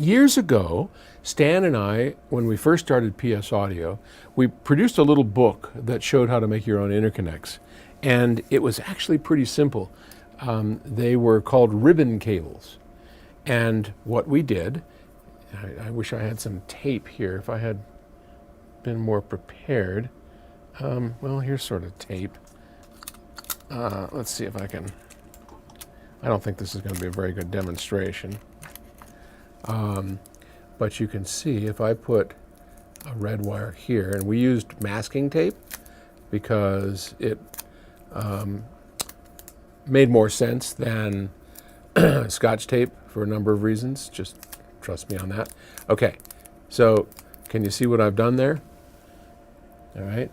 Years ago, Stan and I, when we first started PS Audio, we produced a little book that showed how to make your own interconnects. And it was actually pretty simple. They were called ribbon cables. And what we did, I wish I had some tape here if I had been more prepared. Well, here's sort of tape. Let's see if I can. I don't think this is going to be a very good demonstration. But you can see if I put a red wire here, and we used masking tape because it made more sense than Scotch tape for a number of reasons. Just trust me on that. Okay, so can you see what I've done there? All right.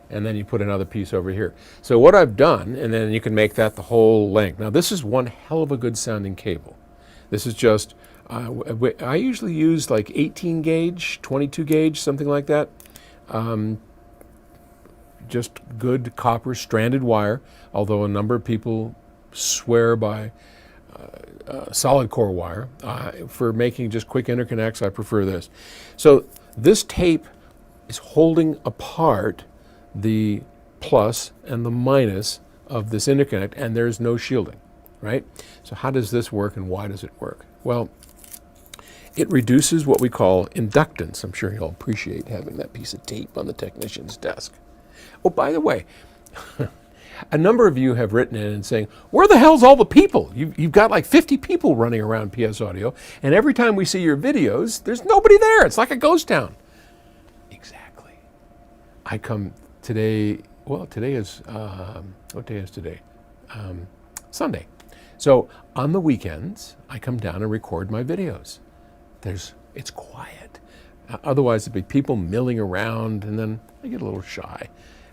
And then you put another piece over here. So what I've done, and then you can make that the whole length. Now this is one hell of a good sounding cable. This is just, I usually use like 18 gauge, 22 gauge, something like that. Just good copper stranded wire, although a number of people swear by solid core wire. For making just quick interconnects, I prefer this. So this tape is holding apart the plus and the minus of this interconnect, and there's no shielding, right? So how does this work and why does it work? Well, it reduces what we call inductance. I'm sure you'll appreciate having that piece of tape on the technician's desk. Oh, by the way, a number of you have written in and saying, where the hell's all the people? You've got like 50 people running around PS Audio, and every time we see your videos, there's nobody there. It's like a ghost town. Exactly. I come today, well, today is, what day is today? Sunday. So on the weekends, I come down and record my videos. It's quiet. Otherwise, it'd be people milling around, and then I get a little shy.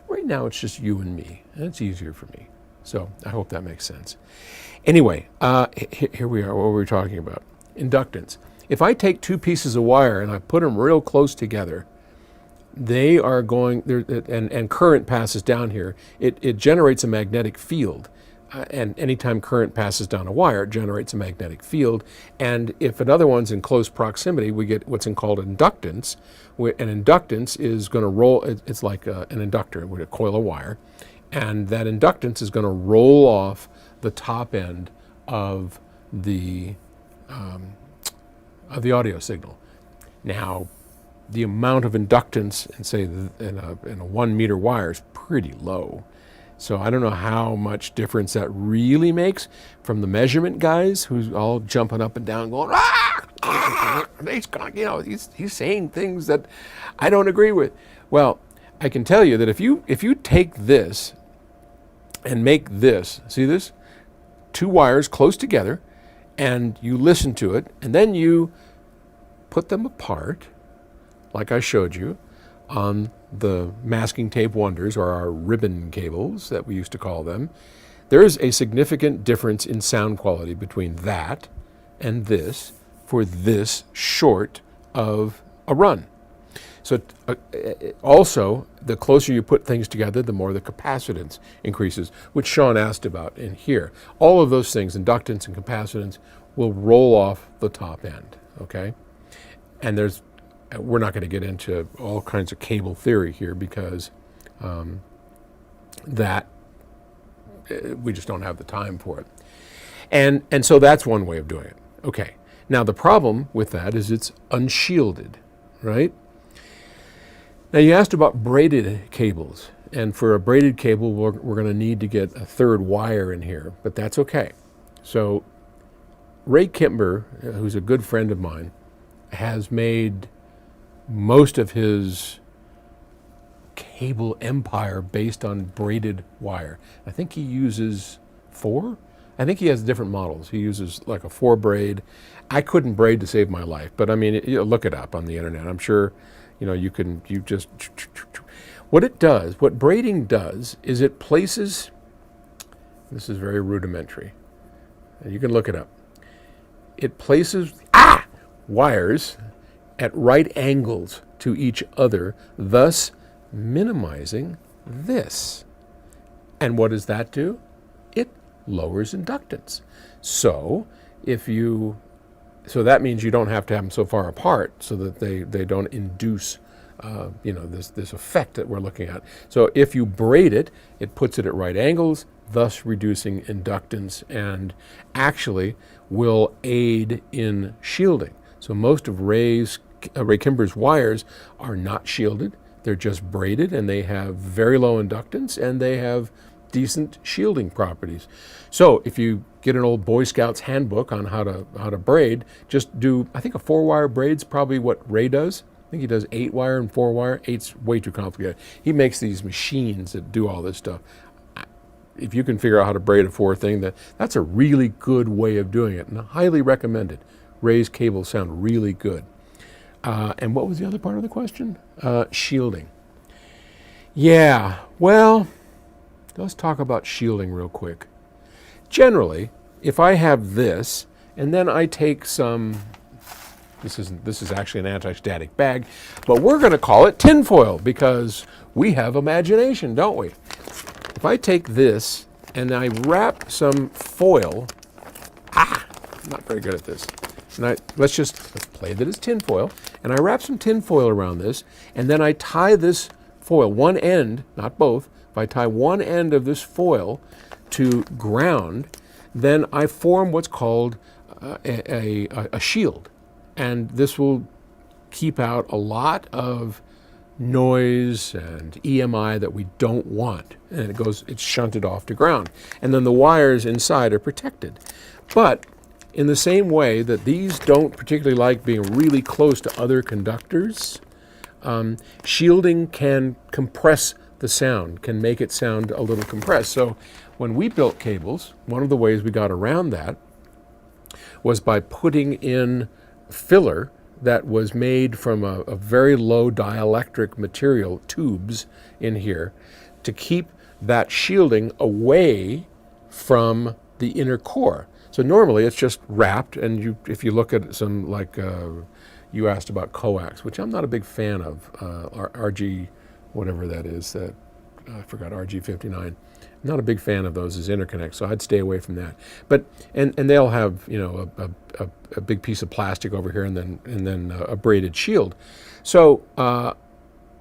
Right now, it's just you and me, and it's easier for me. So I hope that makes sense. Anyway, here we are, what were we talking about? Inductance. If I take two pieces of wire and I put them real close together, they are going, and current passes down here, it generates a magnetic field. And anytime current passes down a wire, it generates a magnetic field. And if another one's in close proximity, we get what's called inductance. An inductance is going to roll, it's like an inductor with a coil of wire. And that inductance is going to roll off the top end of the audio signal. Now, the amount of inductance in, say, in a 1 meter wire is pretty low. So I don't know how much difference that really makes from the measurement guys who's all jumping up and down going, he's saying things that I don't agree with. Well, I can tell you that if you take this and make this, see this? Two wires close together, and you listen to it, and then you put them apart, like I showed you, on the masking tape wonders, or our ribbon cables that we used to call them, there is a significant difference in sound quality between that and this for this short of a run. So also, the closer you put things together, the more the capacitance increases, which Sean asked about in here. All of those things, inductance and capacitance, will roll off the top end, okay? And we're not going to get into all kinds of cable theory here because we just don't have the time for it. And so that's one way of doing it. Okay. Now the problem with that is it's unshielded, right? Now you asked about braided cables. And for a braided cable, we're going to need to get a third wire in here, but that's okay. So Ray Kimber, who's a good friend of mine, has made most of his cable empire based on braided wire. I think he uses 4. I think he has different models. He uses like a 4 braid. I couldn't braid to save my life, but I mean, look it up on the internet. I'm sure, you just, what braiding does is it places, this is very rudimentary, and you can look it up. It places wires at right angles to each other, thus minimizing this. And what does that do? It lowers inductance. So if you So that means you don't have to have them so far apart so that they don't induce this effect that we're looking at. So if you braid it, it puts it at right angles, thus reducing inductance and actually will aid in shielding. So most of Ray Kimber's wires are not shielded. They're just braided, and they have very low inductance, and they have decent shielding properties. So if you get an old Boy Scouts handbook on how to braid, just do, I think a 4-wire braid's probably what Ray does. I think he does 8-wire and 4-wire. 8's way too complicated. He makes these machines that do all this stuff. If you can figure out how to braid a 4 thing, that's a really good way of doing it, and I highly recommend it. Ray's cables sound really good. And what was the other part of the question? Shielding. Yeah, well, let's talk about shielding real quick. Generally, if I have this, and then I take some, this is actually an anti-static bag, but we're going to call it tinfoil because we have imagination, don't we? If I take this and I wrap some foil, I'm not very good at this. And let's play that as tinfoil, and I wrap some tinfoil around this, and then I tie this foil, one end, not both, if I tie one end of this foil to ground, then I form what's called a shield. And this will keep out a lot of noise and EMI that we don't want. And it's shunted off to ground. And then the wires inside are protected. But in the same way that these don't particularly like being really close to other conductors, shielding can compress the sound, can make it sound a little compressed. So when we built cables, one of the ways we got around that was by putting in filler that was made from a very low dielectric material, tubes in here, to keep that shielding away from the inner core. So normally it's just wrapped, and if you look at some, like you asked about coax, which I'm not a big fan of, RG, whatever that is, I forgot, RG59. Not a big fan of those as interconnects, so I'd stay away from that. But and they'll have a big piece of plastic over here, and then a braided shield. So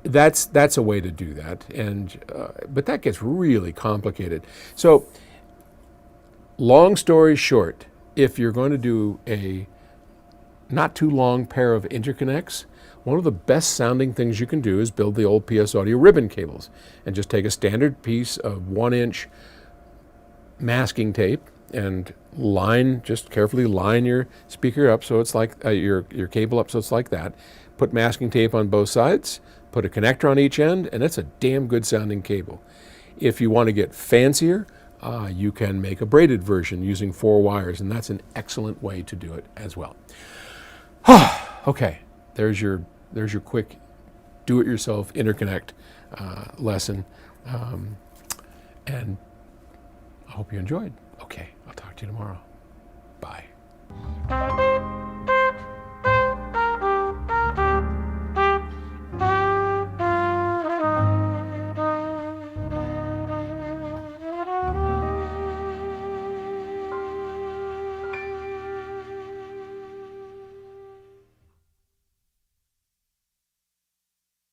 that's a way to do that. And but that gets really complicated. So long story short, if you're going to do a not too long pair of interconnects, one of the best sounding things you can do is build the old PS Audio ribbon cables and just take a standard piece of 1-inch masking tape and just carefully line your speaker up so it's like your cable up so it's like that. Put masking tape on both sides, put a connector on each end, and it's a damn good sounding cable. If you want to get fancier, you can make a braided version using 4 wires, and that's an excellent way to do it as well. Okay, there's your quick do-it-yourself interconnect lesson, and I hope you enjoyed. Okay, I'll talk to you tomorrow. Bye.